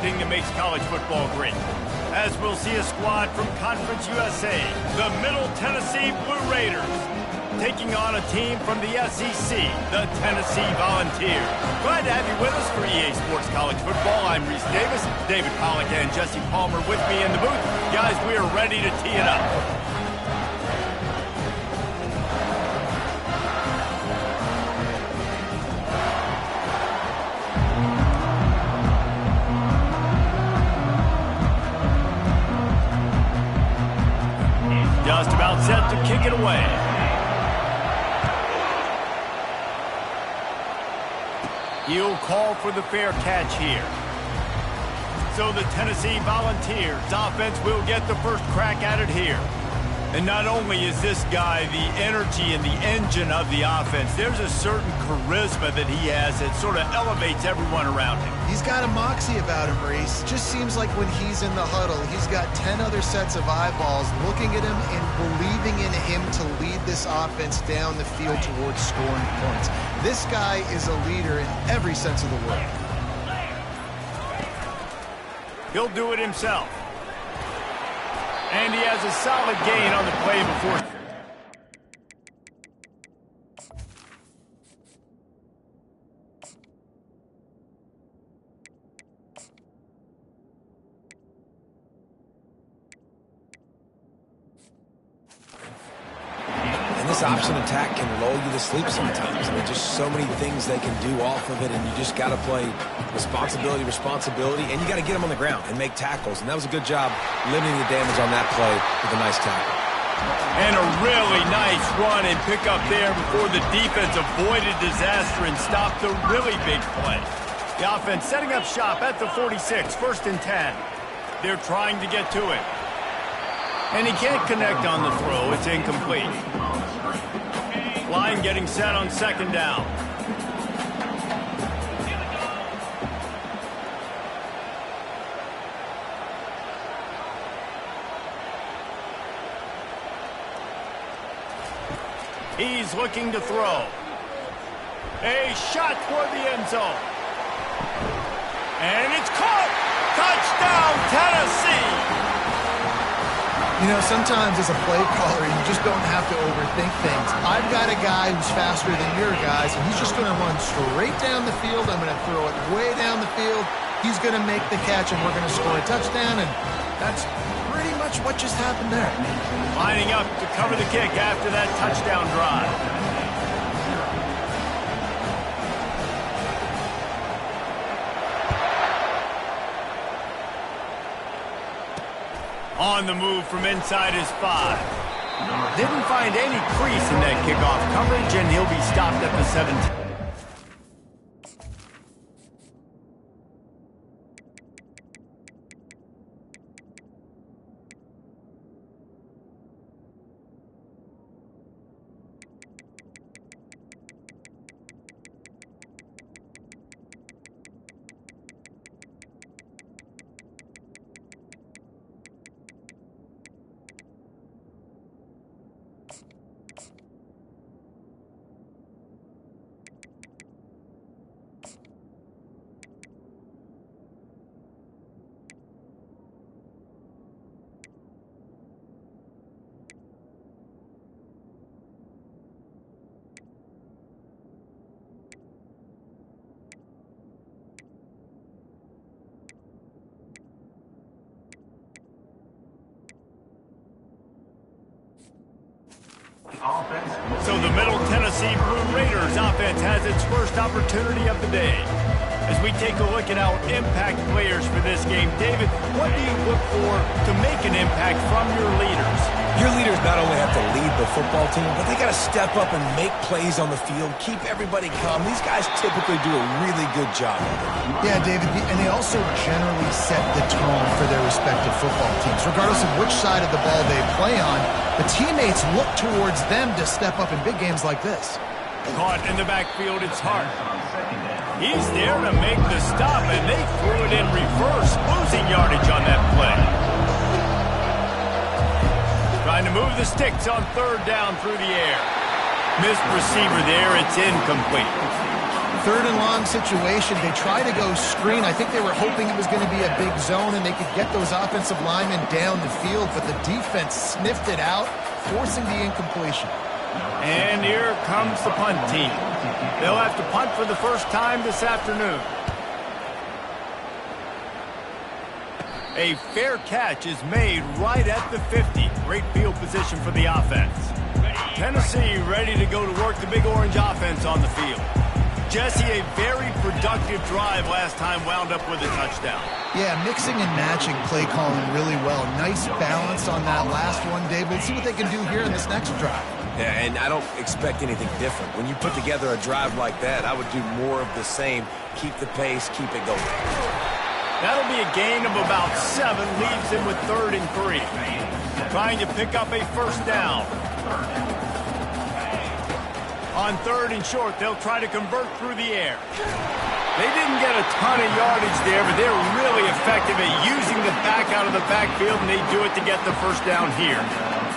thing that makes college football great. As we'll see a squad from Conference USA, the Middle Tennessee Blue Raiders, taking on a team from the SEC, the Tennessee Volunteers. Glad to have you with us for EA Sports College Football. I'm Reese Davis, David Pollack and Jesse Palmer with me in the booth. Guys, we are ready to tee it up. Just about set to kick it away. He'll call for the fair catch here. So the Tennessee Volunteers offense will get the first crack at it here. And not only is this guy the energy and the engine of the offense, there's a certain charisma that he has that sort of elevates everyone around him. He's got a moxie about him, Reese. Just seems like when he's in the huddle, he's got 10 other sets of eyeballs looking at him and believing in him to lead this offense down the field towards scoring points. This guy is a leader in every sense of the word. He'll do it himself. And he has a solid gain on the play before. And this option attack can lull you to sleep sometimes. I mean, just so many things they can do off of it, and you just got to play responsibility, and you got to get them on the ground and make tackles. And that was a good job limiting the damage on that play with a nice tackle. And a really nice run and pick up there before the defense avoided disaster and stopped the really big play. The offense setting up shop at the 46, 1st and 10. They're trying to get to it. And he can't connect on the throw. It's incomplete. Line getting set on 2nd down. He's looking to throw. A shot toward the end zone. And it's caught! Touchdown, Tennessee! You know, sometimes as a play caller, you just don't have to overthink things. I've got a guy who's faster than your guys, and he's just going to run straight down the field. I'm going to throw it way down the field. He's going to make the catch, and we're going to score a touchdown, and that's pretty much what just happened there. Lining up to cover the kick after that touchdown drive. On the move from inside his 5. Didn't find any crease in that kickoff coverage, and he'll be stopped at the 17. So the Middle Tennessee Blue Raiders offense has its first opportunity of the day. As we take a look at our impact players for this game, David, what do you look for to make an impact from your leaders? Your leaders not only have to lead the football team, but they got to step up and make plays on the field, keep everybody calm. These guys typically do a really good job of it. Yeah, David, and they also generally set the tone for their respective football teams. Regardless of which side of the ball they play on, the teammates look towards them to step up in big games like this. Caught in the backfield, it's Hart. He's there to make the stop, and they threw it in reverse, losing yardage on that play. Trying to move the sticks on 3rd down through the air. Missed receiver there, it's incomplete. third and long situation. They try to go screen. I think they were hoping it was going to be a big zone and they could get those offensive linemen down the field, but the defense sniffed it out, forcing the incompletion. And here comes the punt team. They'll have to punt for the first time this afternoon. A fair catch is made right at the 50. Great field position for the offense. Tennessee ready to go to work the Big Orange offense on the field. Jesse, a very productive drive last time wound up with a touchdown. Yeah, mixing and matching play calling really well. Nice balance on that last one, Dave. We'll see what they can do here in this next drive. Yeah, and I don't expect anything different. When you put together a drive like that, I would do more of the same. Keep the pace, keep it going. That'll be a gain of about 7, leaves him with 3rd and 3. Trying to pick up a first down. On 3rd and short, they'll try to convert through the air. They didn't get a ton of yardage there, but they're really effective at using the back out of the backfield, and they do it to get the first down here.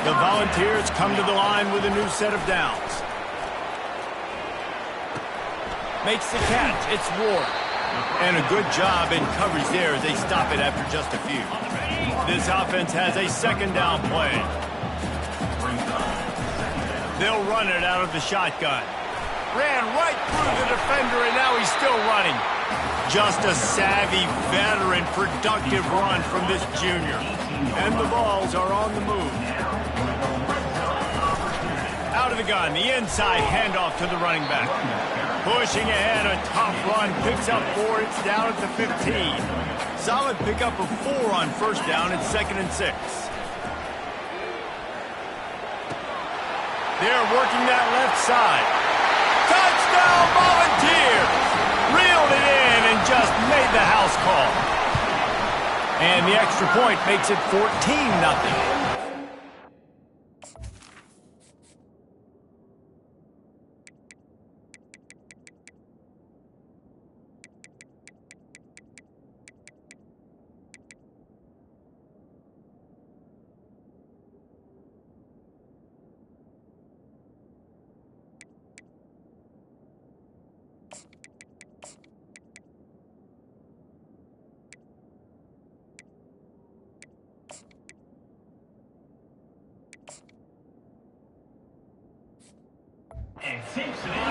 The Volunteers come to the line with a new set of downs. Makes the catch. It's Ward. And a good job in coverage there as they stop it after just a few. This offense has a 2nd down play. They'll run it out of the shotgun. Ran right through the defender, and now he's still running. Just a savvy, veteran, productive run from this junior. And the balls are on the move. Out of the gun, the inside handoff to the running back. Pushing ahead, a tough run, picks up 4, it's down at the 15. Solid pickup of 4 on first down and 2nd and 6. They're working that left side. Touchdown, Volunteers! Reeled it in and just made the house call. And the extra point makes it 14-0.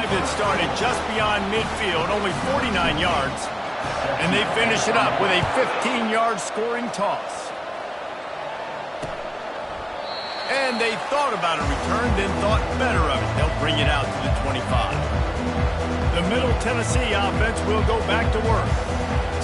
That started just beyond midfield, only 49 yards. And they finish it up with a 15-yard scoring toss. And they thought about a return, then thought better of it. They'll bring it out to the 25. The Middle Tennessee offense will go back to work.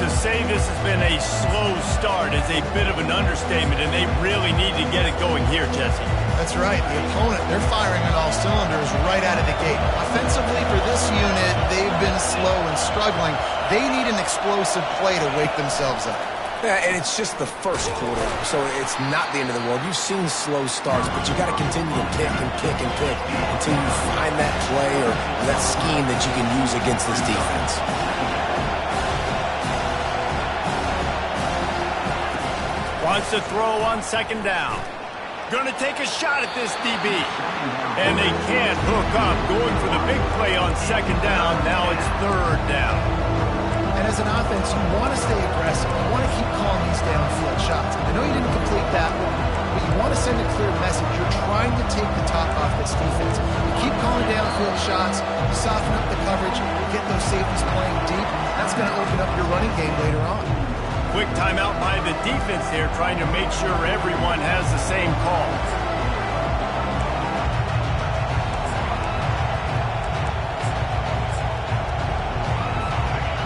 To say this has been a slow start is a bit of an understatement, and they really need to get it going here, Jesse. That's right. The opponent, they're firing on all cylinders right out of the gate. Offensively for this unit, they've been slow and struggling. They need an explosive play to wake themselves up. Yeah, and it's just the first quarter, so it's not the end of the world. You've seen slow starts, but you got to continue to pick and pick and pick until you find that play or that scheme that you can use against this defense. Wants to throw on 2nd down. Going to take a shot at this DB. And they can't hook up. Going for the big play on 2nd down. Now it's 3rd down. And as an offense, you want to stay aggressive. You want to keep calling these downfield shots. I know you didn't complete that one, but you want to send a clear message. You're trying to take the top off this defense. You keep calling downfield shots, you soften up the coverage, you get those safeties playing deep. That's going to open up your running game later on. Quick timeout by the defense there, trying to make sure everyone has the same calls.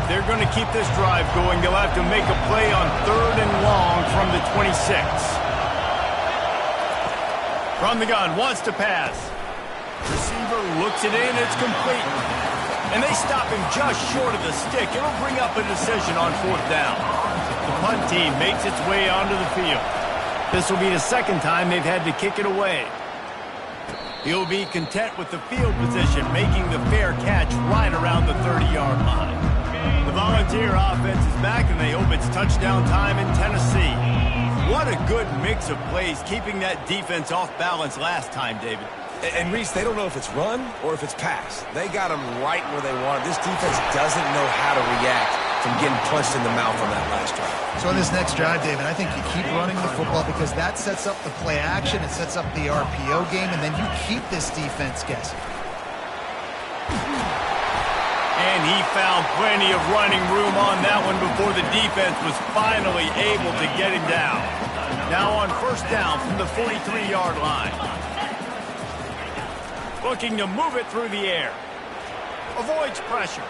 They're going to keep this drive going. They'll have to make a play on 3rd and long from the 26. From the gun, wants to pass. Receiver looks it in, it's complete. And they stop him just short of the stick. It'll bring up a decision on 4th down. The punt team makes its way onto the field. This will be the 2nd time they've had to kick it away. He'll be content with the field position, making the fair catch right around the 30-yard line. The Volunteer offense is back, and they hope it's touchdown time in Tennessee. What a good mix of plays, keeping that defense off balance last time, David. And Reese, they don't know if it's run or if it's pass. They got them right where they want it. This defense doesn't know how to react from getting punched in the mouth on that last drive. So on this next drive, David, I think you keep running the football because that sets up the play action, it sets up the RPO game, and then you keep this defense guessing. And he found plenty of running room on that one before the defense was finally able to get him down. Now on first down from the 43-yard line. Looking to move it through the air. Avoids pressure.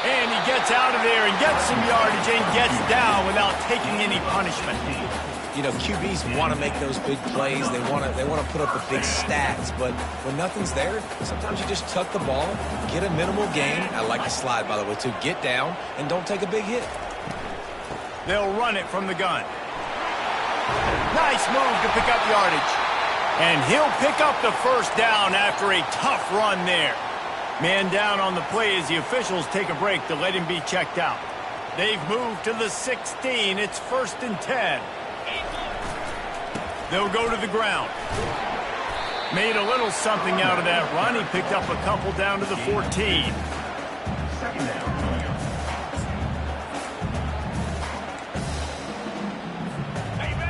And he gets out of there and gets some yardage and gets down without taking any punishment. You know, QBs want to make those big plays. They want to put up the big stats. But when nothing's there, sometimes you just tuck the ball, get a minimal gain. I like the slide, by the way, too. Get down and don't take a big hit. They'll run it from the gun. Nice move to pick up yardage. And he'll pick up the first down after a tough run there. Man down on the play as the officials take a break to let him be checked out. They've moved to the 16. It's 1st and 10. They'll go to the ground. Made a little something out of that run. He picked up a couple down to the 14.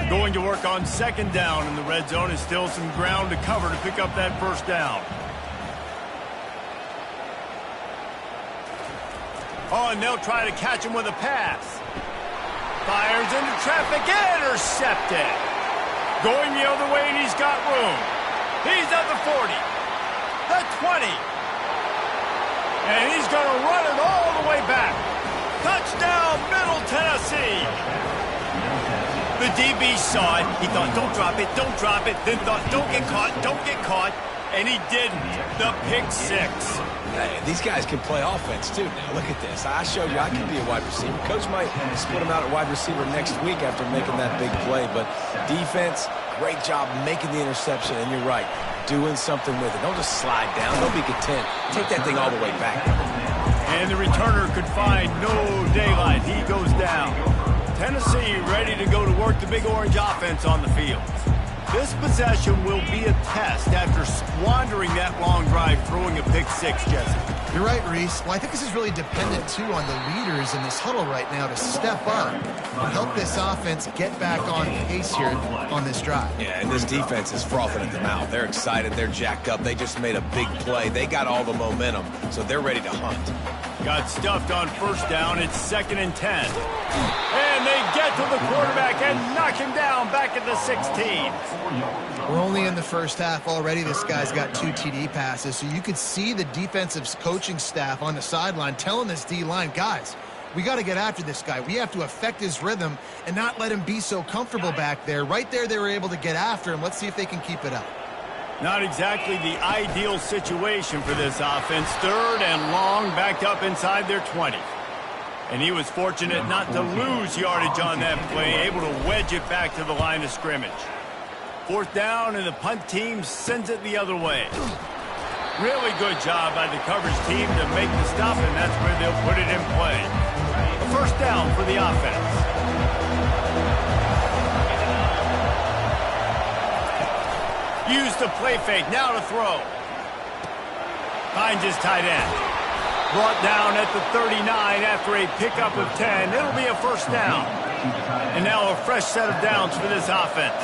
Going to work on 2nd down in the red zone. Is still some ground to cover to pick up that first down. Oh, and they'll try to catch him with a pass. Fires into traffic, intercepted. Going the other way, and he's got room. He's at the 40, the 20. And he's going to run it all the way back. Touchdown, Middle Tennessee. The DB saw it. He thought, don't drop it, don't drop it. Then thought, don't get caught, don't get caught. And he didn't. The pick 6. Hey, these guys can play offense, too. Now, look at this. I showed you I can be a wide receiver. Coach might split him out at wide receiver next week after making that big play. But defense, great job making the interception. And you're right, doing something with it. Don't just slide down. Don't be content. Take that thing all the way back. And the returner could find no daylight. He goes down. Tennessee ready to go to work the Big Orange offense on the field. This possession will be a test after squandering that long drive, throwing a pick 6, Jesse. You're right, Reese. Well, I think this is really dependent, too, on the leaders in this huddle right now to step up and help this offense get back on pace here on this drive. Yeah, and this defense is frothing at the mouth. They're excited. They're jacked up. They just made a big play. They got all the momentum, so they're ready to hunt. Got stuffed on first down. It's 2nd and 10. And they get to the quarterback and knock him down back at the 16. We're only in the first half already. This guy's got 2 TD passes, so you could see the defensive coaching staff on the sideline telling this D-line, guys, we got to get after this guy. We have to affect his rhythm and not let him be so comfortable back there. Right there, they were able to get after him. Let's see if they can keep it up. Not exactly the ideal situation for this offense. 3rd and long, backed up inside their 20. And he was fortunate not to lose yardage on that play, able to wedge it back to the line of scrimmage. 4th down, and the punt team sends it the other way. Really good job by the coverage team to make the stop, and that's where they'll put it in play. A first down for the offense. Use the play fake, now to throw. Finds his tight end. Brought down at the 39 after a pickup of 10. It'll be a first down. And now a fresh set of downs for this offense.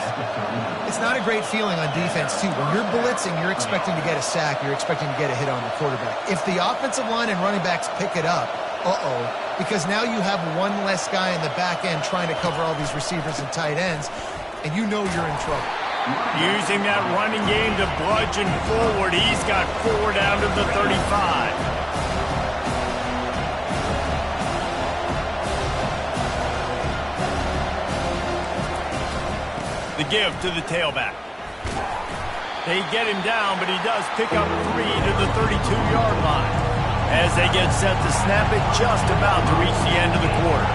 It's not a great feeling on defense, too. When you're blitzing, you're expecting to get a sack. You're expecting to get a hit on the quarterback. If the offensive line and running backs pick it up, because now you have one less guy in the back end trying to cover all these receivers and tight ends, and you know you're in trouble. Using that running game to bludgeon forward. He's got 4 down to the 35. The give to the tailback. They get him down, but he does pick up 3 to the 32-yard line. As they get set to snap it, just about to reach the end of the quarter.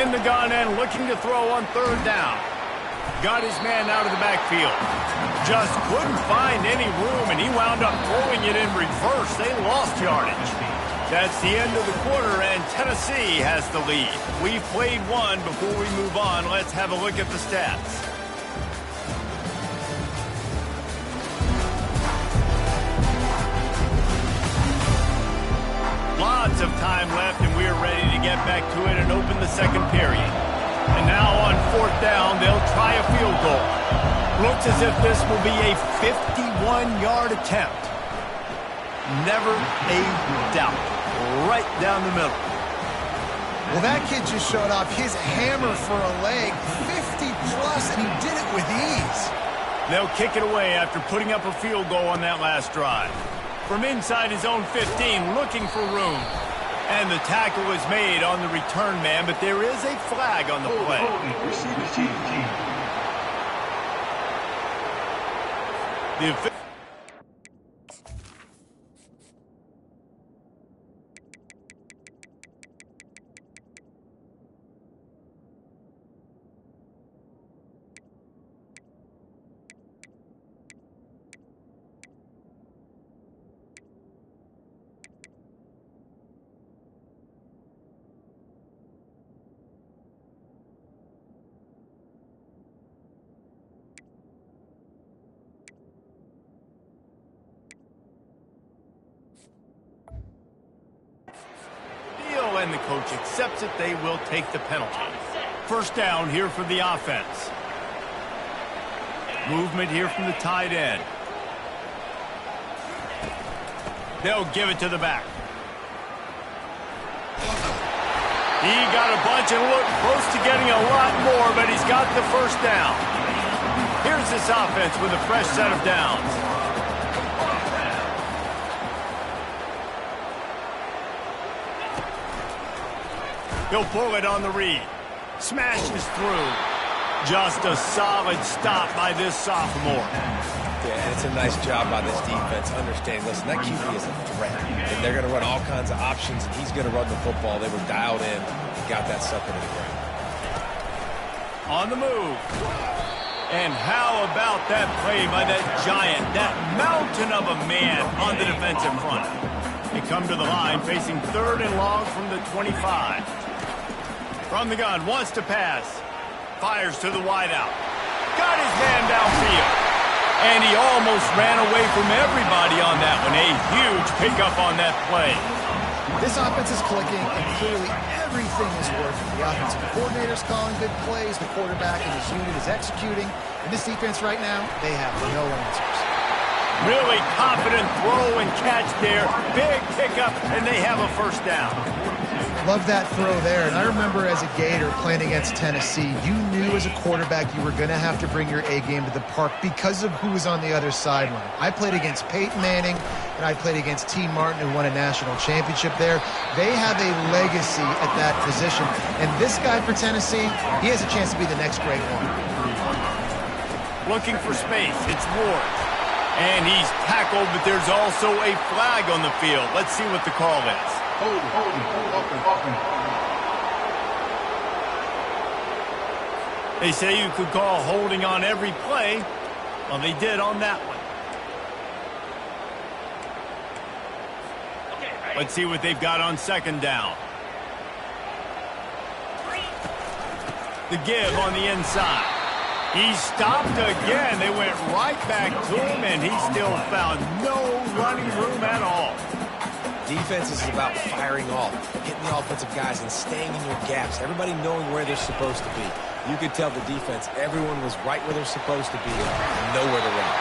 In the gun and looking to throw on 3rd down. Got his man out of the backfield. Just couldn't find any room, and he wound up throwing it in reverse. They lost yardage. That's the end of the quarter, and Tennessee has the lead. We've played one. Before we move on, let's have a look at the stats. Lots of time left, and we're ready to get back to it and open the second period. And now on fourth down, they'll try a field goal. Looks as if this will be a 51-yard attempt. Never a doubt. Right down the middle. Well, that kid just showed off his hammer for a leg, 50-plus, and he did it with ease. They'll kick it away after putting up a field goal on that last drive. From inside his own 15, looking for room. And the tackle was made on the return man, but there is a flag on the play. The and the coach accepts it, they will take the penalty. First down here for the offense. Movement here from the tight end. They'll give it to the back. He got a bunch and looked close to getting a lot more, but he's got the first down. Here's this offense with a fresh set of downs. He'll pull it on the read. Smashes through. Just a solid stop by this sophomore. Yeah, it's a nice job by this defense. Understand, listen, that QB is a threat. And they're going to run all kinds of options, and he's going to run the football. They were dialed in and got that sucker to the ground. On the move. And how about that play by that giant, that mountain of a man on the defensive front? They come to the line facing third and long from the 25. From the gun, wants to pass. Fires to the wideout. Got his man downfield. And he almost ran away from everybody on that one. A huge pickup on that play. This offense is clicking, and clearly everything is working. The offensive coordinator's calling good plays. The quarterback and his unit is executing. And this defense right now, they have no answers. Really confident throw and catch there. Big pickup, and they have a first down. Love that throw there. And I remember as a Gator playing against Tennessee, you knew as a quarterback you were going to have to bring your A game to the park because of who was on the other sideline. I played against Peyton Manning, and I played against T. Martin, who won a national championship there. They have a legacy at that position. And this guy for Tennessee, he has a chance to be the next great one. Looking for space. It's Ward. And he's tackled, but there's also a flag on the field. Let's see what the call is. They say you could call holding on every play. Well, they did on that one. Let's see what they've got on second down. The give on the inside. He stopped again. They went right back to him, and he still found no running room at all. Defense is about firing off, hitting the offensive guys and staying in your gaps, everybody knowing where they're supposed to be. You could tell the defense, everyone was right where they're supposed to be and nowhere to run.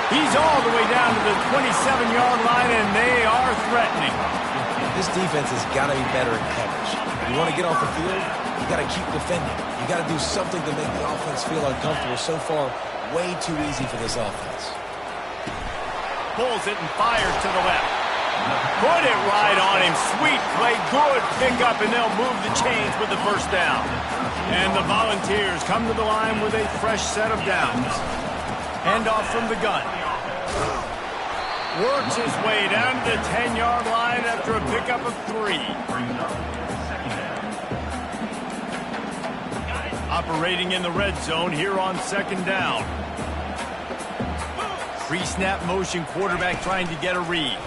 He's all the way down to the 27-yard line, and they are threatening. This defense has got to be better in coverage. You want to get off the field, you got to keep defending. You got to do something to make the offense feel uncomfortable. So far, way too easy for this offense. Pulls it and fires to the left. Put it right on him. Sweet play. Good pickup, and they'll move the chains with the first down. And the Volunteers come to the line with a fresh set of downs. Handoff from the gun. Works his way down to the 10-yard line after a pickup of 3. Operating in the red zone here on second down. Pre-snap motion, quarterback trying to get a read.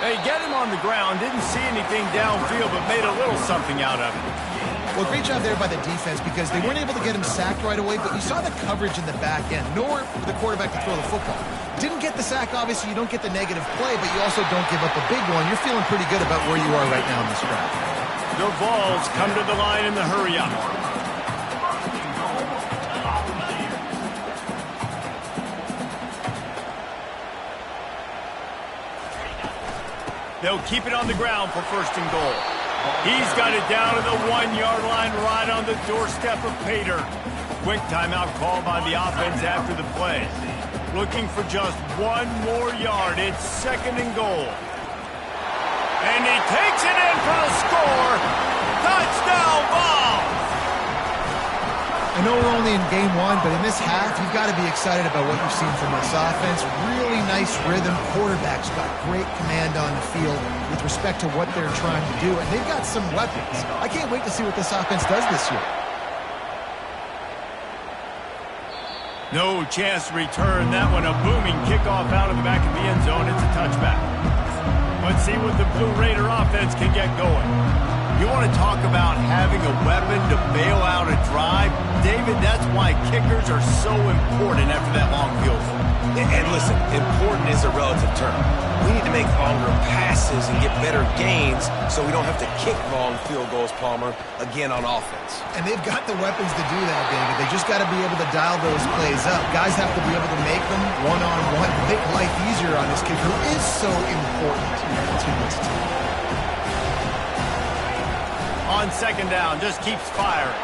They get him on the ground, didn't see anything downfield, but made a little something out of it. Well, great job there by the defense because they weren't able to get him sacked right away, but you saw the coverage in the back end. Nowhere for the quarterback to throw the football. Didn't get the sack, obviously. You don't get the negative play, but you also don't give up a big one. You're feeling pretty good about where you are right now in this drive. The Vols come to the line in the hurry-up. They'll keep it on the ground for first and goal. He's got it down to the 1-yard line right on the doorstep of Pater. Quick timeout call by the offense after the play. Looking for just one more yard. It's second and goal. And he takes it in for the score. Touchdown, Vols! I know we're only in game one, but in this half, you've got to be excited about what you've seen from this offense. Really nice rhythm. Quarterback's got great command on the field with respect to what they're trying to do, and they've got some weapons. I can't wait to see what this offense does this year. No chance to return that one. A booming kickoff out of the back of the end zone. It's a touchback. Let's see what the Blue Raider offense can get going. You want to talk about having a weapon to bail out a drive? David, that's why kickers are so important after that long field goal. And listen, important is a relative term. We need to make longer passes and get better gains so we don't have to kick long field goals, Palmer, again on offense. And they've got the weapons to do that, David. They just got to be able to dial those plays up. Guys have to be able to make them one-on-one, make life easier on this kicker, who is so important to this team. On second down, just keeps firing.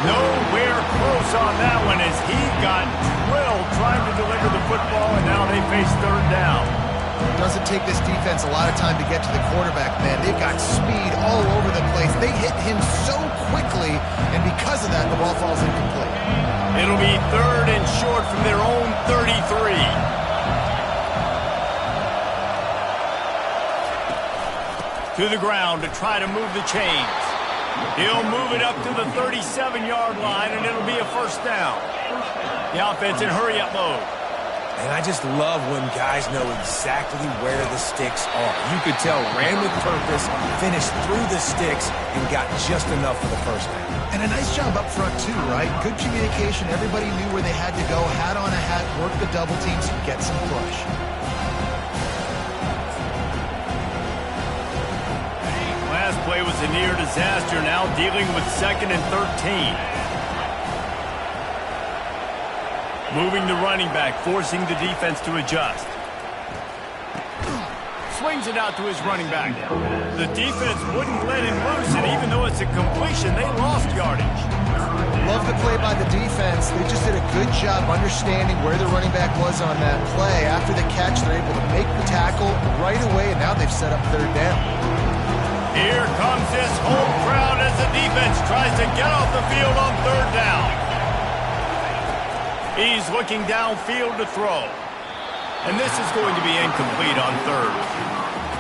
Nowhere close on that one as he got drilled trying to deliver the football, and now they face third down. It doesn't take this defense a lot of time to get to the quarterback, man. They've got speed all over the place. They hit him so quickly, and because of that, the ball falls incomplete. It'll be third and short from their own 33. To the ground to try to move the chains. He'll move it up to the 37-yard line, and it'll be a first down. The offense in hurry-up mode. And I just love when guys know exactly where the sticks are. You could tell ran with purpose, finished through the sticks, and got just enough for the first down. And a nice job up front, too, right? Good communication. Everybody knew where they had to go. Hat on a hat, work the double teams, and get some push. Last play was a near disaster, now dealing with second and 13. Moving the running back, forcing the defense to adjust. Swings it out to his running back. The defense wouldn't let him loose, and even though it's a completion, they lost yardage. Love the play by the defense. They just did a good job understanding where the running back was on that play. After the catch, they're able to make the tackle right away, and now they've set up third down. Here comes this home crowd as the defense tries to get off the field on third down. He's looking downfield to throw. And this is going to be incomplete on third.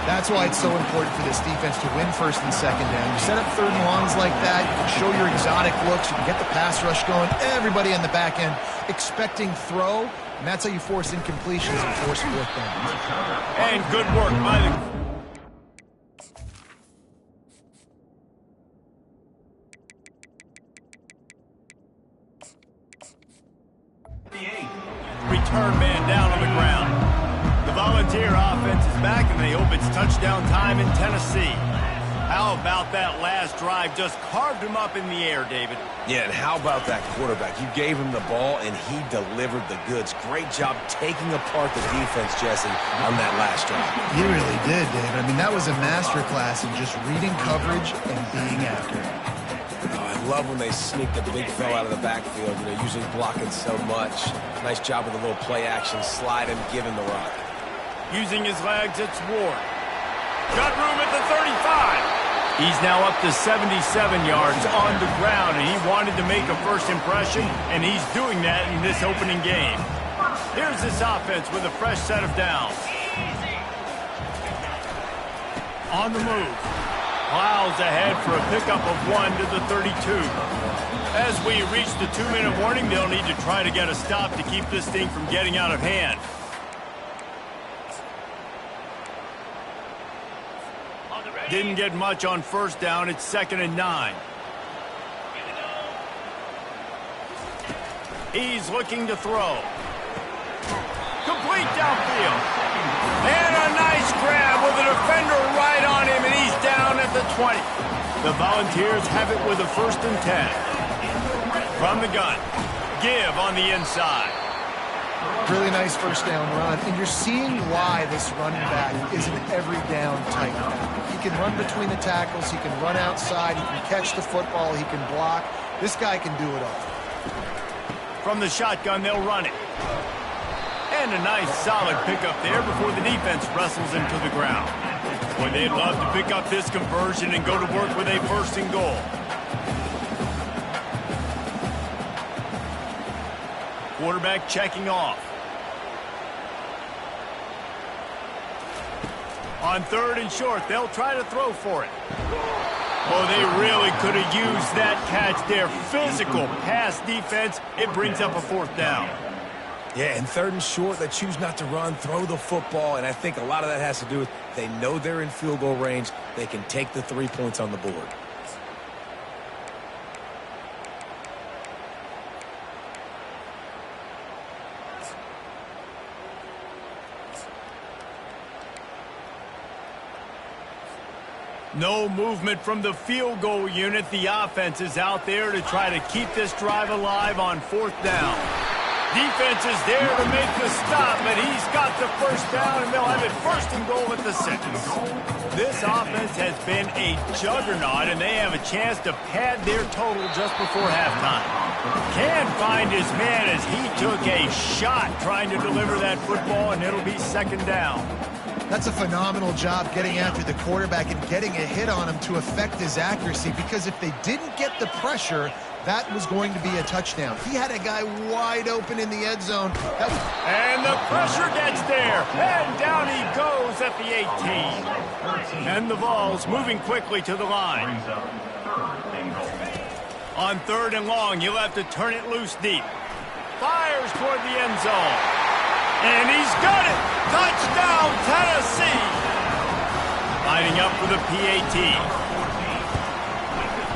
That's why it's so important for this defense to win first and second down. You set up third and longs like that, you can show your exotic looks, you can get the pass rush going, everybody on the back end expecting throw, and that's how you force incompletions and force fourth down. And good work by the... Return man down on the ground. The Volunteer offense is back, and they hope it's touchdown time in Tennessee. How about that last drive? Just carved him up in the air, David. Yeah, and how about that quarterback? You gave him the ball, and he delivered the goods. Great job taking apart the defense, Jesse, on that last drive. He really did, David. I mean, that was a masterclass in just reading coverage and being accurate. I love when they sneak the big fella out of the backfield, usually blocking so much. Nice job with a little play action, slide him, give him the rock. Using his legs, it's Ward. Got room at the 35. He's now up to 77 yards on the ground, and he wanted to make a first impression, and he's doing that in this opening game. Here's this offense with a fresh set of downs. On the move. Plows ahead for a pickup of 1 to the 32. As we reach the 2-minute warning, they'll need to try to get a stop to keep this thing from getting out of hand. Didn't get much on first down. It's 2nd and 9. He's looking to throw. Complete downfield. And a nice grab with a defender right on him, and he's down at the 20. The Volunteers have it with a 1st and 10. From the gun. Give on the inside. Really nice first down run, and you're seeing why this running back is an every down type back. He can run between the tackles, he can run outside, he can catch the football, he can block. This guy can do it all. From the shotgun, they'll run it. And a nice solid pickup there before the defense wrestles him to the ground. Boy, they'd love to pick up this conversion and go to work with a 1st and goal. Quarterback checking off. On 3rd and short, they'll try to throw for it. Oh, they really could have used that catch there. Physical pass defense. It brings up a 4th down. Yeah, and 3rd and short, they choose not to run, throw the football, and I think a lot of that has to do with they know they're in field goal range. They can take the 3 points on the board. No movement from the field goal unit. The offense is out there to try to keep this drive alive on 4th down. Defense is there to make the stop, but he's got the 1st down, and they'll have it 1st and goal at the 6. This offense has been a juggernaut, and they have a chance to pad their total just before halftime. Can find his man as he took a shot trying to deliver that football, and it'll be 2nd down. That's a phenomenal job getting after the quarterback and getting a hit on him to affect his accuracy, because if they didn't get the pressure, that was going to be a touchdown. He had a guy wide open in the end zone. And the pressure gets there, and down he goes at the 18. And the Vols moving quickly to the line. On 3rd and long, you'll have to turn it loose deep. Fires toward the end zone. And he's got it! Touchdown, Tennessee! Lining up for the PAT.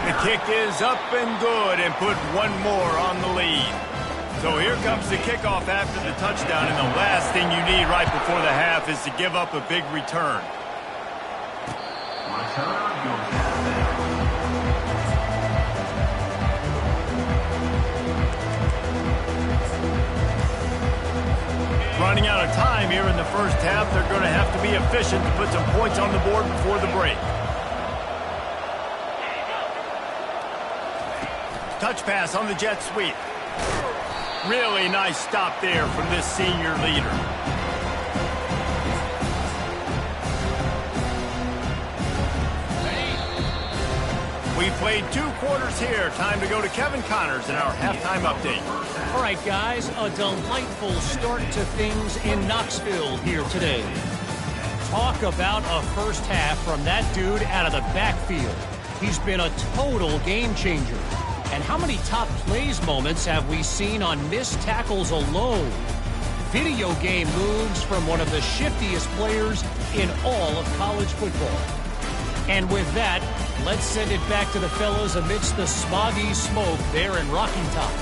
The kick is up and good, and put one more on the lead. So here comes the kickoff after the touchdown, and the last thing you need right before the half is to give up a big return. Running out of time here in the 1st half. They're going to have to be efficient to put some points on the board before the break. Touch pass on the jet sweep. Really nice stop there from this senior leader. We played 2 quarters here. Time to go to Kevin Connors in our halftime update. All right, guys, a delightful start to things in Knoxville here today. Talk about a 1st half from that dude out of the backfield. He's been a total game changer. And how many top plays moments have we seen on missed tackles alone? Video game moves from one of the shiftiest players in all of college football. And with that, let's send it back to the fellas amidst the smoggy smoke there in Rocky Top.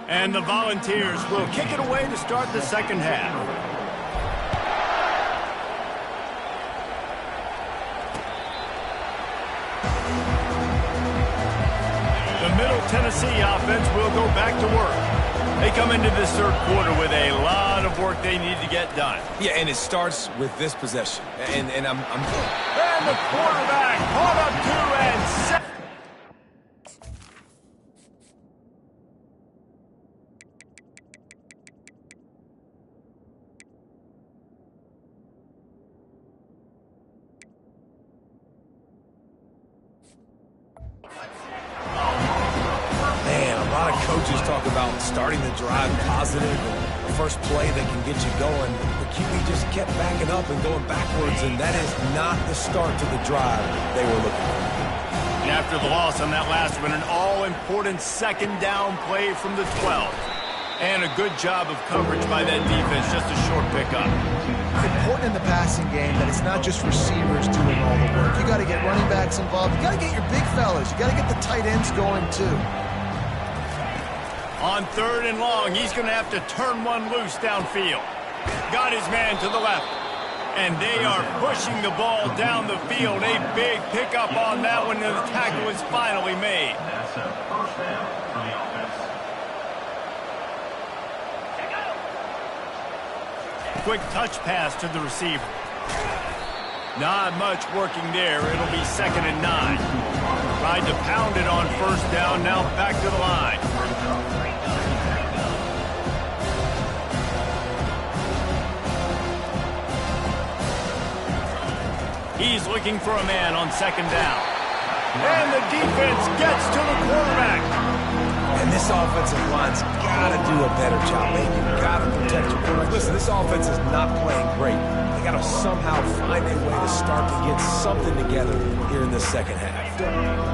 And the Volunteers will kick it away to start the 2nd half. The Middle Tennessee offense will go back to work. They come into this 3rd quarter with a lot of work they need to get done. Yeah, and it starts with this possession. And I'm And the quarterback caught up 2 and 7. Coaches talk about starting the drive positive and the first play that can get you going. The QB just kept backing up and going backwards, and that is not the start to the drive they were looking for. After the loss on that last one, an all-important second down play from the 12. And a good job of coverage by that defense, just a short pickup. It's important in the passing game that it's not just receivers doing all the work. You got to get running backs involved. You got to get your big fellas. You got to get the tight ends going too. On 3rd and long, he's going to have to turn one loose downfield. Got his man to the left. And they are pushing the ball down the field. A big pickup on that one, and the tackle is finally made. That's a first down for the offense. Quick touch pass to the receiver. Not much working there. It'll be 2nd and 9. Tried to pound it on 1st down. Now back to the line. He's looking for a man on 2nd down. And the defense gets to the quarterback. And this offensive line's got to do a better job, man. You've got to protect your quarterback. Listen, this offense is not playing great. They got to somehow find a way to start to get something together here in the second half.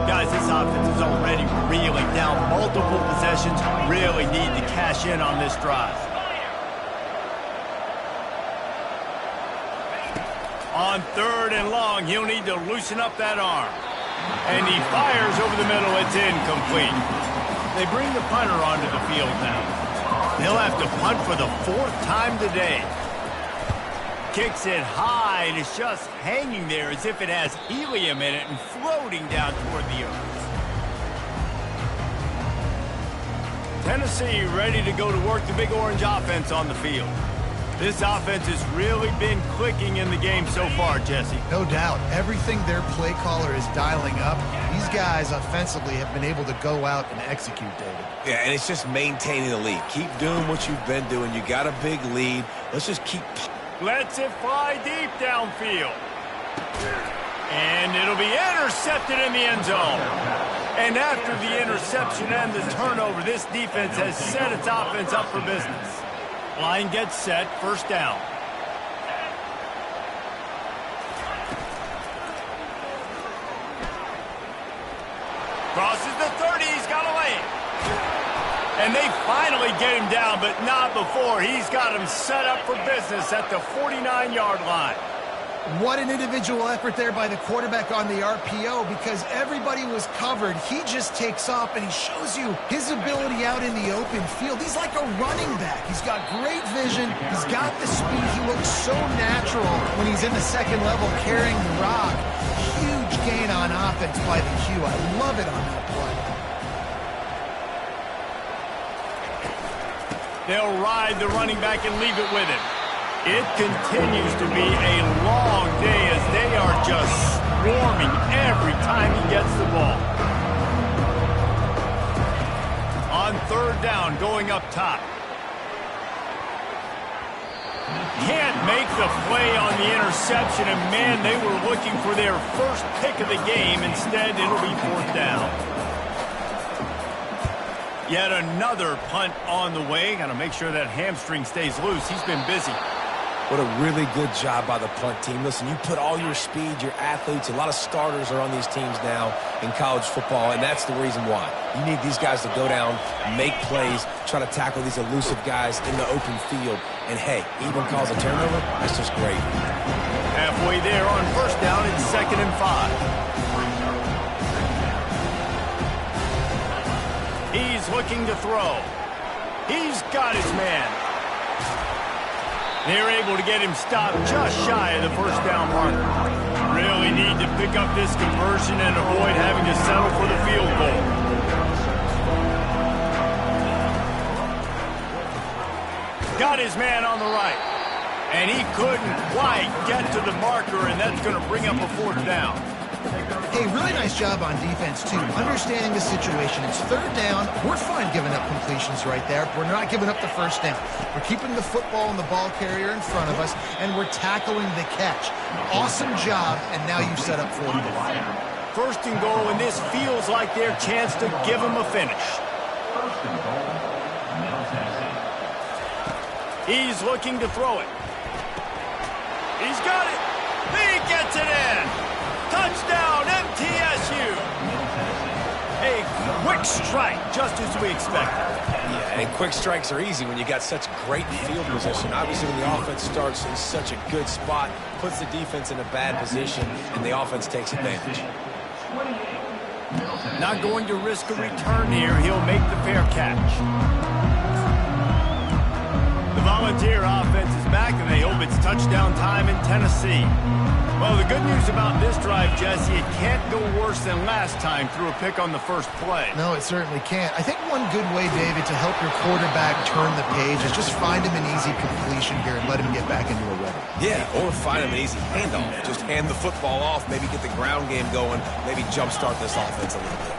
Guys, this offense is already reeling down. Multiple possessions, really need to cash in on this drive. On 3rd and long, he'll need to loosen up that arm. And he fires over the middle. It's incomplete. They bring the punter onto the field now. He'll have to punt for the 4th time today. Kicks it high, and it's just hanging there as if it has helium in it and floating down toward the earth. Tennessee ready to go to work the Big Orange offense on the field. This offense has really been clicking in the game so far, Jesse. No doubt. Everything their play caller is dialing up, these guys offensively have been able to go out and execute, David. Yeah, and it's just maintaining the lead. Keep doing what you've been doing. You got a big lead. Let's just keep... Lets it fly deep downfield. And it'll be intercepted in the end zone. And after the interception and the turnover, this defense has set its offense up for business. Line gets set, 1st down. Crosses the 30, he's got a lane. And they finally get him down, but not before. He's got him set up for business at the 49-yard line. What an individual effort there by the quarterback on the RPO, because everybody was covered. He just takes off, and he shows you his ability out in the open field. He's like a running back. He's got great vision. He's got the speed. He looks so natural when he's in the 2nd level carrying the rock. Huge gain on offense by the Q. I love it on that play. They'll ride the running back and leave it with him. It continues to be a long day as they are just swarming every time he gets the ball. On 3rd down, going up top. Can't make the play on the interception, and man, they were looking for their first pick of the game. Instead, it'll be 4th down. Yet another punt on the way. Got to make sure that hamstring stays loose. He's been busy. What a really good job by the punt team. Listen, you put all your speed, your athletes, a lot of starters are on these teams now in college football, and that's the reason why. You need these guys to go down, make plays, try to tackle these elusive guys in the open field. And, hey, even cause a turnover, that's just great. Halfway there on 1st down, it's 2nd and 5. He's looking to throw. He's got his man. They're able to get him stopped just shy of the 1st down marker. Really need to pick up this conversion and avoid having to settle for the field goal. Got his man on the right. And he couldn't quite get to the marker, and that's going to bring up a 4th down. Hey, really nice job on defense, too. Understanding the situation. It's 3rd down. We're fine giving up completions right there. We're not giving up the 1st down. We're keeping the football and the ball carrier in front of us, and we're tackling the catch. Awesome job, and now you've set up 4th and 5. 1st and goal, and this feels like their chance to give them a finish. 1st and goal, Middle Tennessee. He's looking to throw it. He's got it. He gets it in. Touchdown, MTSU. quick strike, just as we expected. Yeah, and quick strikes are easy when you got such great field position. Obviously, when the offense starts in such a good spot, puts the defense in a bad position, and the offense takes advantage. Not going to risk a return here. He'll make the fair catch. The Volunteer offense is back, and they hope it's touchdown time in Tennessee. Well, the good news about this drive, Jesse, it can't go worse than last time through a pick on the first play. No, it certainly can't. I think one good way, David, to help your quarterback turn the page is just find him an easy completion here and let him get back into a rhythm. Yeah, or find him an easy handoff. Just hand the football off, maybe get the ground game going, maybe jumpstart this offense a little bit.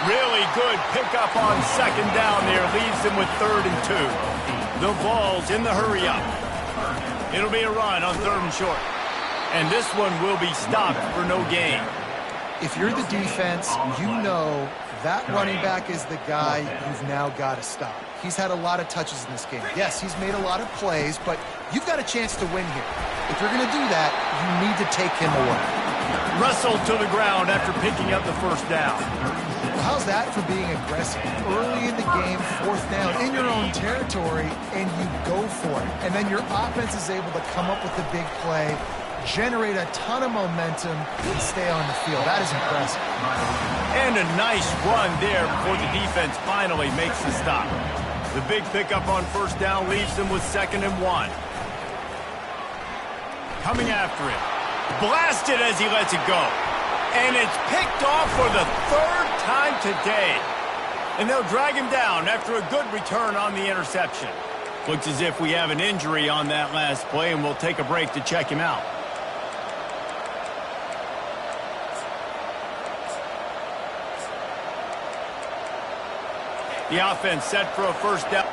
Really good pickup on second down there. Leaves them with 3rd and 2. The Vols in the hurry-up. It'll be a run on 3rd and short. And this one will be stopped for no gain. If you're the defense, you know that running back is the guy you've now got to stop. He's had a lot of touches in this game. Yes, he's made a lot of plays, but you've got a chance to win here. If you're going to do that, you need to take him away. Wrestled to the ground after picking up the first down. Well, how's that for being aggressive? Early in the game, 4th down, in your own territory, and you go for it. And then your offense is able to come up with the big play, generate a ton of momentum, and stay on the field. That is impressive. And a nice run there before the defense finally makes the stop. The big pickup on 1st down leaves them with 2nd and 1. Coming after it. Blasted as he lets it go. And it's picked off for the 3rd time today. And they'll drag him down after a good return on the interception. Looks as if we have an injury on that last play, and we'll take a break to check him out. The offense set for a 1st down.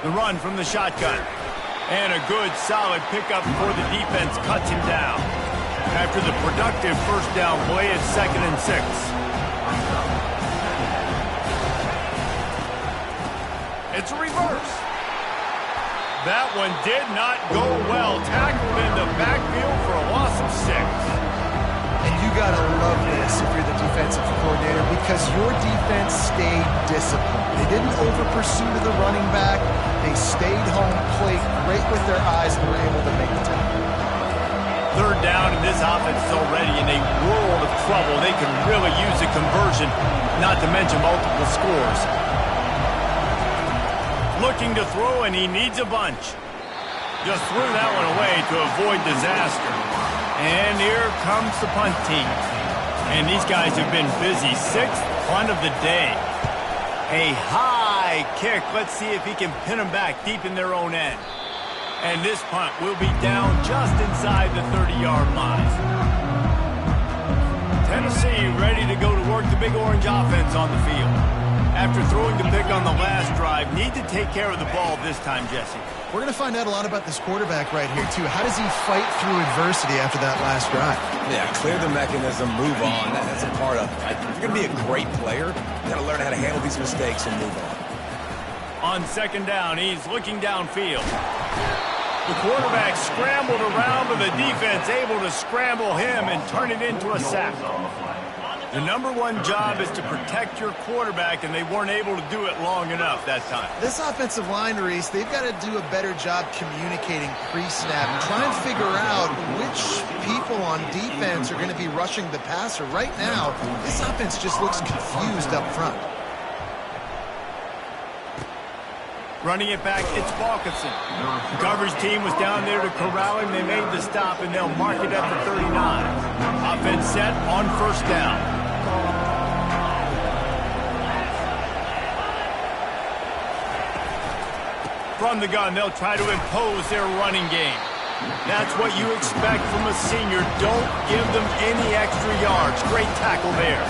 The run from the shotgun. And a good, solid pickup before the defense cuts him down. After the productive 1st down play, it's 2nd and 6. It's a reverse. That one did not go well. Tackled in the backfield for a loss of 6. And you got to love this if you're the defensive coordinator, because your defense stayed disciplined. They didn't over-pursue to the running back. They stayed home, played great with their eyes, and were able to make the tackle. 3rd down, and this offense is already in a world of trouble. They can really use a conversion, not to mention multiple scores. Looking to throw, and he needs a bunch. Just threw that one away to avoid disaster. And here comes the punt team. And these guys have been busy. 6th punt of the day. A high kick. Let's see if he can pin them back deep in their own end. And this punt will be down just inside the 30-yard line. Tennessee ready to go to work the Big Orange offense on the field. After throwing the pick on the last drive, need to take care of the ball this time, Jesse. We're going to find out a lot about this quarterback right here, too. How does he fight through adversity after that last drive? Yeah, clear the mechanism, move on. That's a part of it. Right? If you're going to be a great player, you got to learn how to handle these mistakes and move on. On 2nd down, he's looking downfield. The quarterback scrambled around, but the defense able to scramble him and turn it into a sack. The #1 job is to protect your quarterback, and they weren't able to do it long enough that time. This offensive line, Reese, they've got to do a better job communicating pre-snap. Try and figure out which people on defense are going to be rushing the passer. Right now, this offense just looks confused up front. Running it back, it's Balkinson. The coverage team was down there to corral him. They made the stop, and they'll mark it at the 39. Offense set on 1st down. From the gun, they'll try to impose their running game. That's what you expect from a senior. Don't give them any extra yards. Great tackle there.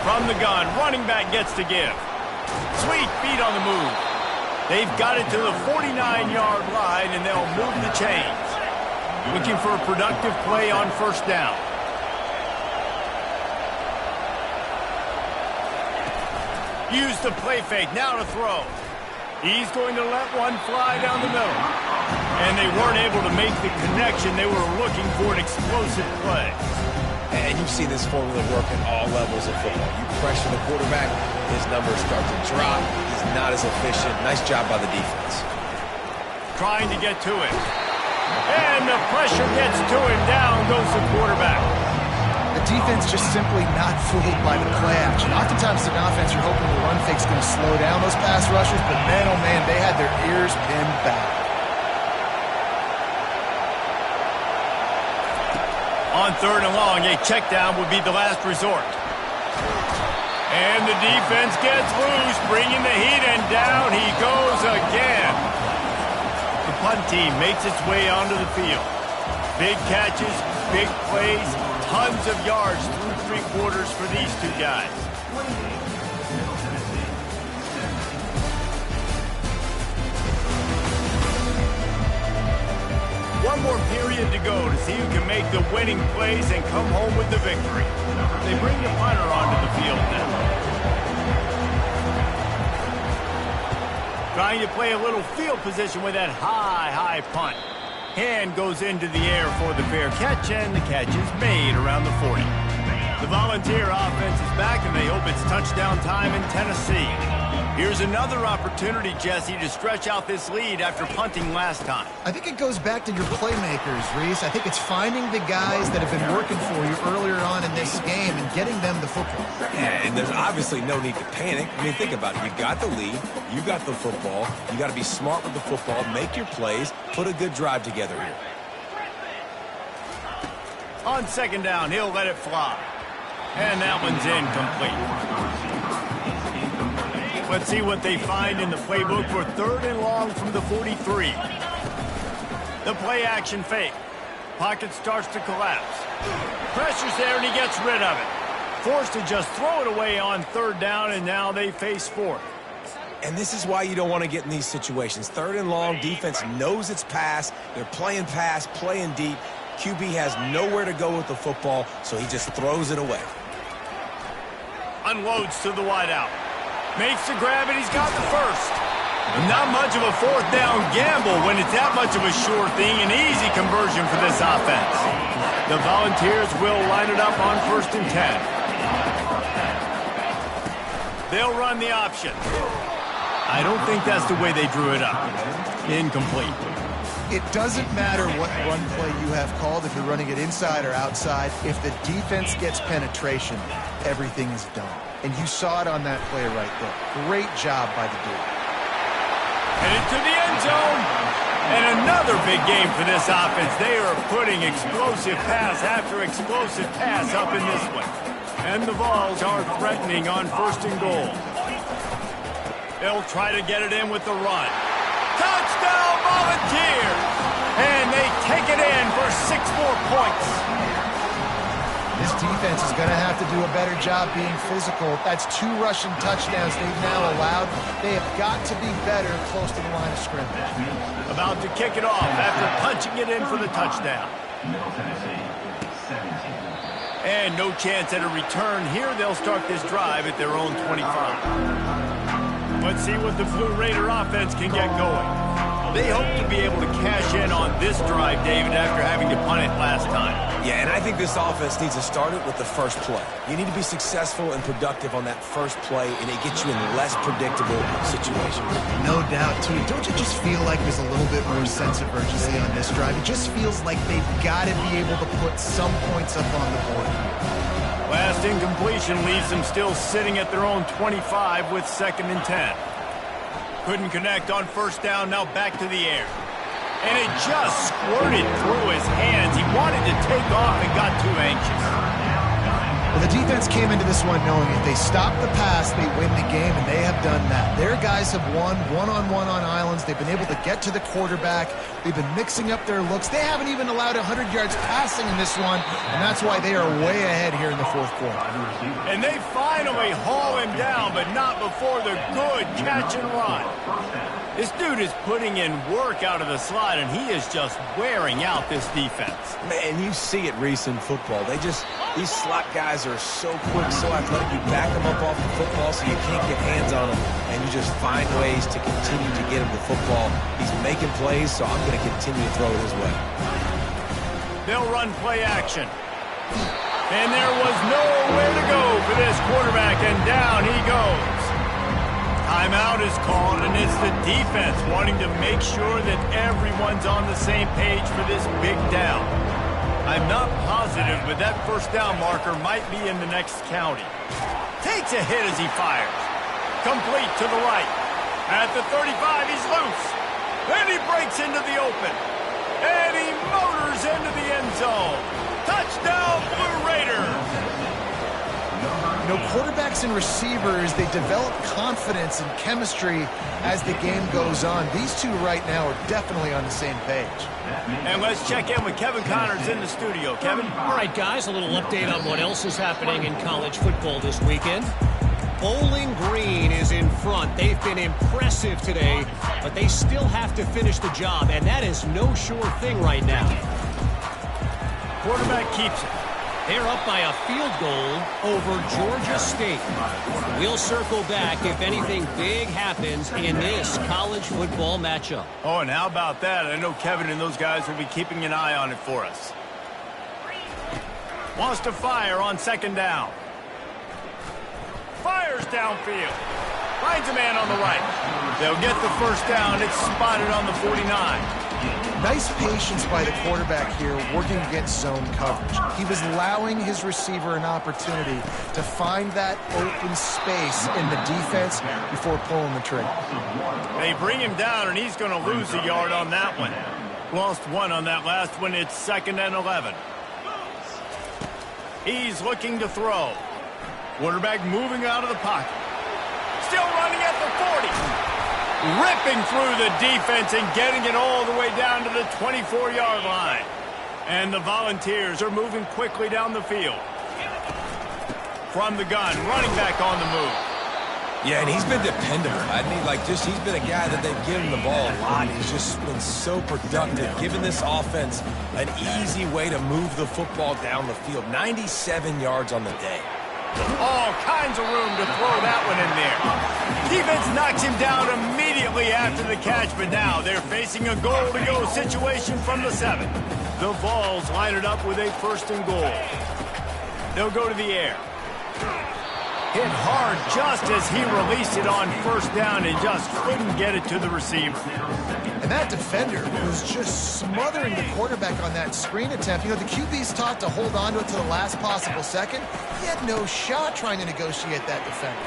From the gun, running back gets to give. Sweet feet on the move. They've got it to the 49-yard line, and they'll move the chains. Looking for a productive play on first down. Use the play fake, now to throw. He's going to let one fly down the middle. And they weren't able to make the connection. They were looking for an explosive play. And you've seen this formula work at all levels of football. You pressure the quarterback, his numbers start to drop. He's not as efficient. Nice job by the defense. Trying to get to it. And the pressure gets to him. Down goes the quarterback. The defense just simply not fooled by the play action. Oftentimes, an offense, you're hoping the run fake's going to slow down those pass rushers, but man, oh man, they had their ears pinned back. On third and long, a check down would be the last resort. And the defense gets loose, bringing the heat, and down he goes again. The punt team makes its way onto the field. Big catches, big plays, tons of yards through three quarters for these two guys. One more period to go to see who can make the winning plays and come home with the victory. They bring the punter onto the field now. Trying to play a little field position with that high punt. Hand goes into the air for the fair catch, and the catch is made around the 40. The Volunteer offense is back, and they hope it's touchdown time in Tennessee. Here's another opportunity, Jesse, to stretch out this lead after punting last time. I think it goes back to your playmakers, Reese. I think it's finding the guys that have been working for you earlier on in this game and getting them the football. Yeah, and there's obviously no need to panic. I mean, think about it. You got the lead. You got the football. You got to be smart with the football. Make your plays. Put a good drive together here. On second down, he'll let it fly. And that one's incomplete. Let's see what they find in the playbook for third and long from the 43. The play action fake. Pocket starts to collapse. Pressure's there and he gets rid of it. Forced to just throw it away on third down, and now they face fourth. And this is why you don't want to get in these situations. Third and long, defense knows it's pass. They're playing pass, playing deep. QB has nowhere to go with the football, so he just throws it away. Unloads to the wideout. Makes the grab, and he's got the first. Not much of a fourth down gamble when it's that much of a sure thing. An easy conversion for this offense. The Volunteers will line it up on 1st and 10. They'll run the option. I don't think that's the way they drew it up. Incomplete. It doesn't matter what run play you have called, if you're running it inside or outside. If the defense gets penetration, everything is done. And you saw it on that play right there. Great job by the dude. Headed to the end zone. And another big game for this offense. They are putting explosive pass after explosive pass up in this one. And the Vols are threatening on 1st and goal. They'll try to get it in with the run. Touchdown, Volunteers! And they take it in for 6 more points. This defense is going to have to do a better job being physical. That's 2 rushing touchdowns they've now allowed. They have got to be better close to the line of scrimmage. About to kick it off after punching it in for the touchdown. And no chance at a return here. They'll start this drive at their own 25. Let's see what the Blue Raider offense can get going. They hope to be able to cash in on this drive, David, after having to punt it last time. Yeah, and I think this offense needs to start it with the first play. You need to be successful and productive on that first play, and it gets you in less predictable situations. No doubt, too. Don't you just feel like there's a little bit more sense of urgency on this drive? It just feels like they've got to be able to put some points up on the board. Last incompletion leaves them still sitting at their own 25 with 2nd and 10. Couldn't connect on first down, now back to the air. And it just squirted through his hands. He wanted to take off and got too anxious. Well, the defense came into this one knowing if they stop the pass, they win the game, and they have done that. Their guys have won one-on-one on islands. They've been able to get to the quarterback. They've been mixing up their looks. They haven't even allowed 100 yards passing in this one, and that's why they are way ahead here in the fourth quarter. And they finally haul him down, but not before the good catch and run. This dude is putting in work out of the slot, and he is just wearing out this defense. Man, you see it, Reese, in football. These slot guys are so quick, so athletic. You back them up off the football so you can't get hands on them, and you just find ways to continue to get him the football. He's making plays, so I'm going to continue to throw it his way. They'll run play action. And there was nowhere to go for this quarterback, and down he goes. Timeout is called, and it's the defense wanting to make sure that everyone's on the same page for this big down. I'm not positive, but that first down marker might be in the next county. Takes a hit as he fires. Complete to the right. At the 35, he's loose. Then he breaks into the open. And he motors into the end zone. Touchdown, Blue Raiders! You know, quarterbacks and receivers, they develop confidence and chemistry as the game goes on. These two right now are definitely on the same page. And let's check in with Kevin Connors in the studio. Kevin? All right, guys, a little update on what else is happening in college football this weekend. Bowling Green is in front. They've been impressive today, but they still have to finish the job, and that is no sure thing right now. Quarterback keeps it. They're up by a field goal over Georgia State. We'll circle back if anything big happens in this college football matchup. Oh, and how about that? I know Kevin and those guys will be keeping an eye on it for us. Wants to fire on second down. Fires downfield. Finds a man on the right. They'll get the first down. It's spotted on the 49. Nice patience by the quarterback here working against zone coverage. He was allowing his receiver an opportunity to find that open space in the defense before pulling the trigger. They bring him down, and he's going to lose a yard on that one. Lost one on that last one. It's 2nd and 11. He's looking to throw. Quarterback moving out of the pocket. Still running at the 40. Ripping through the defense and getting it all the way down to the 24-yard line. And the Volunteers are moving quickly down the field. From the gun, running back on the move. Yeah, and he's been dependable. I mean, he's been a guy that they've given the ball a lot. He's just been so productive, giving this offense an easy way to move the football down the field. 97 yards on the day. All kinds of room to throw that one in there. Defense knocks him down immediately after the catch, but now they're facing a goal-to-go situation from the 7. The Vols line it up with a 1st and goal. They'll go to the air. Hit hard just as he released it on 1st down and just couldn't get it to the receiver. And that defender was just smothering the quarterback on that screen attempt. You know, the QB's taught to hold on to it to the last possible second. He had no shot trying to negotiate that defender.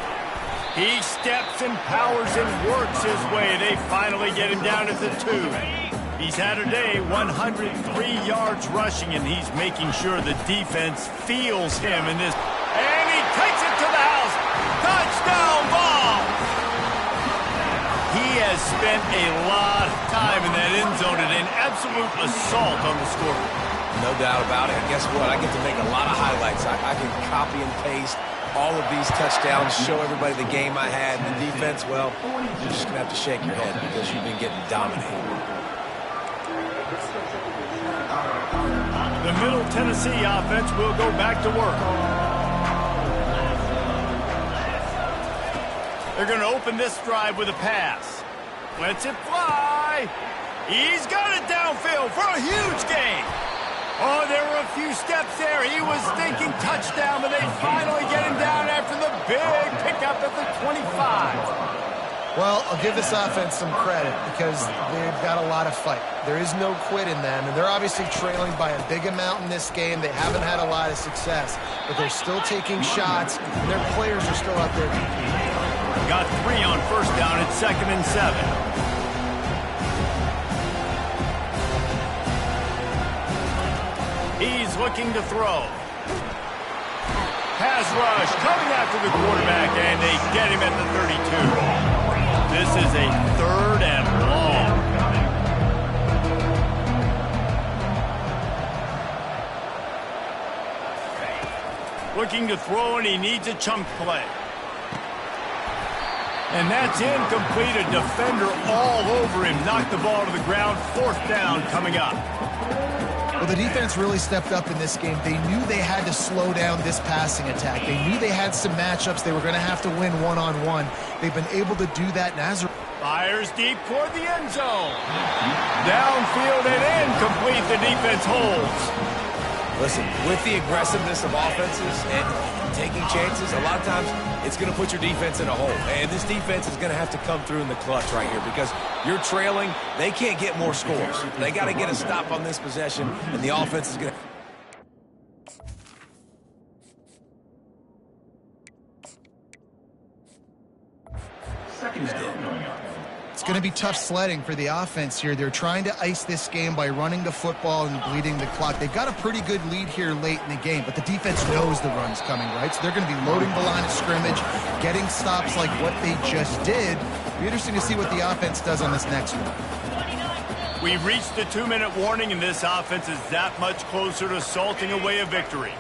He steps and powers and works his way. They finally get him down at the 2. He's had a day, 103 yards rushing, and he's making sure the defense feels him in this. And he takes it to the house. Touchdown ball. He has spent a lot of time in that end zone and an absolute assault on the scoreboard. No doubt about it. And guess what? I get to make a lot of highlights. I can copy and paste all of these touchdowns, show everybody the game I had. The defense, well, you're just going to have to shake your head because you've been getting dominated. The Middle Tennessee offense will go back to work. They're going to open this drive with a pass. Lets it fly. He's got it downfield for a huge gain. Oh, there were a few steps there. He was thinking touchdown, but they finally get him down after the big pickup at the 25. Well, I'll give this offense some credit because they've got a lot of fight. There is no quit in them, and they're obviously trailing by a big amount in this game. They haven't had a lot of success, but they're still taking shots, and their players are still out there competing. Got 3 on 1st down at 2nd and 7. He's looking to throw. pass rush coming after the quarterback, and they get him at the 32. This is a 3rd and long. Looking to throw, and he needs a chunk play. And that's incomplete. A defender all over him. Knocked the ball to the ground. 4th down coming up. Well, the defense really stepped up in this game. They knew they had to slow down this passing attack. They knew they had some matchups they were going to have to win one-on-one. They've been able to do that. Fires deep toward the end zone. Downfield and incomplete. The defense holds. Listen, with the aggressiveness of offenses and taking chances, a lot of times it's going to put your defense in a hole. And this defense is going to have to come through in the clutch right here because you're trailing. They can't get more scores. They got to get a stop on this possession, and the offense is going to... Second down coming up. It's going to be tough sledding for the offense here. They're trying to ice this game by running the football and bleeding the clock. They've got a pretty good lead here late in the game, but the defense knows the run's coming, right? So they're going to be loading the line of scrimmage, getting stops like what they just did. It'll be interesting to see what the offense does on this next one. We've reached the 2-minute warning, and this offense is that much closer to salting away a victory.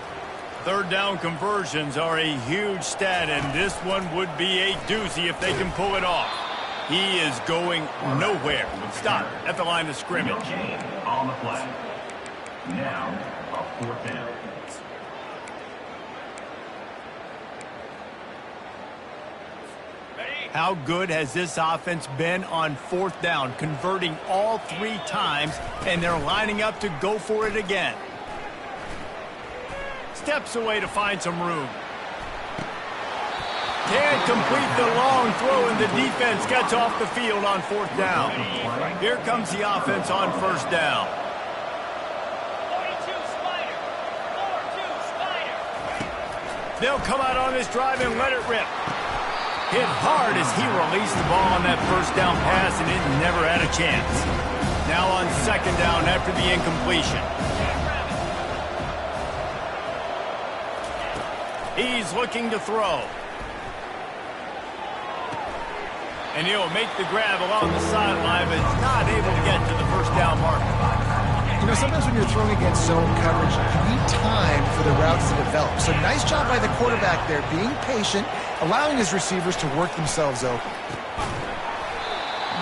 3rd down conversions are a huge stat, and this one would be a doozy if they can pull it off. He is going nowhere. Stop at the line of scrimmage. No gain on the play. Now, a 4th down. How good has this offense been on 4th down, converting all 3 times, and they're lining up to go for it again. Steps away to find some room. Can't complete the long throw, and the defense gets off the field on 4th down. Here comes the offense on 1st down. 42 Spider. 4-2 Spider. They'll come out on this drive and let it rip. Hit hard as he released the ball on that 1st down pass, and it never had a chance. Now on 2nd down after the incompletion. He's looking to throw. And he'll make the grab along the sideline, but is not able to get to the 1st down marker. You know, sometimes when you're throwing against zone coverage, you need time for the routes to develop. So nice job by the quarterback there, being patient, allowing his receivers to work themselves open.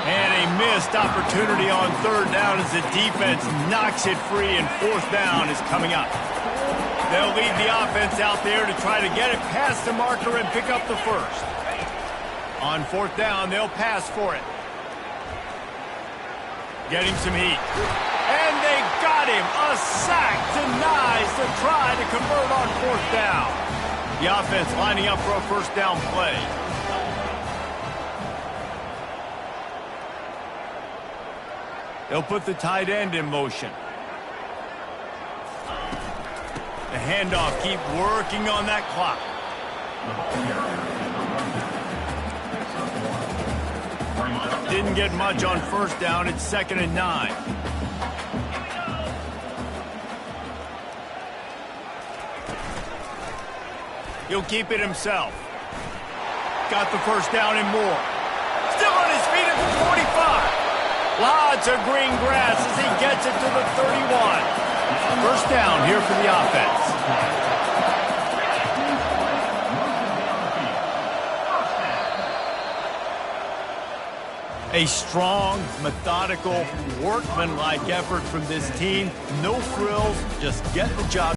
And a missed opportunity on 3rd down as the defense knocks it free, and 4th down is coming up. They'll lead the offense out there to try to get it past the marker and pick up the 1st. On 4th down, they'll pass for it. Getting some heat. And they got him. A sack denies the try to convert on 4th down. The offense lining up for a 1st down play. They'll put the tight end in motion. The handoff, keep working on that clock. Didn't get much on 1st down. It's 2nd and 9. He'll keep it himself. Got the 1st down and more. Still on his feet at the 45. Lots of green grass as he gets it to the 31. 1st down here for the offense. A strong, methodical, workmanlike effort from this team. No frills, just get the job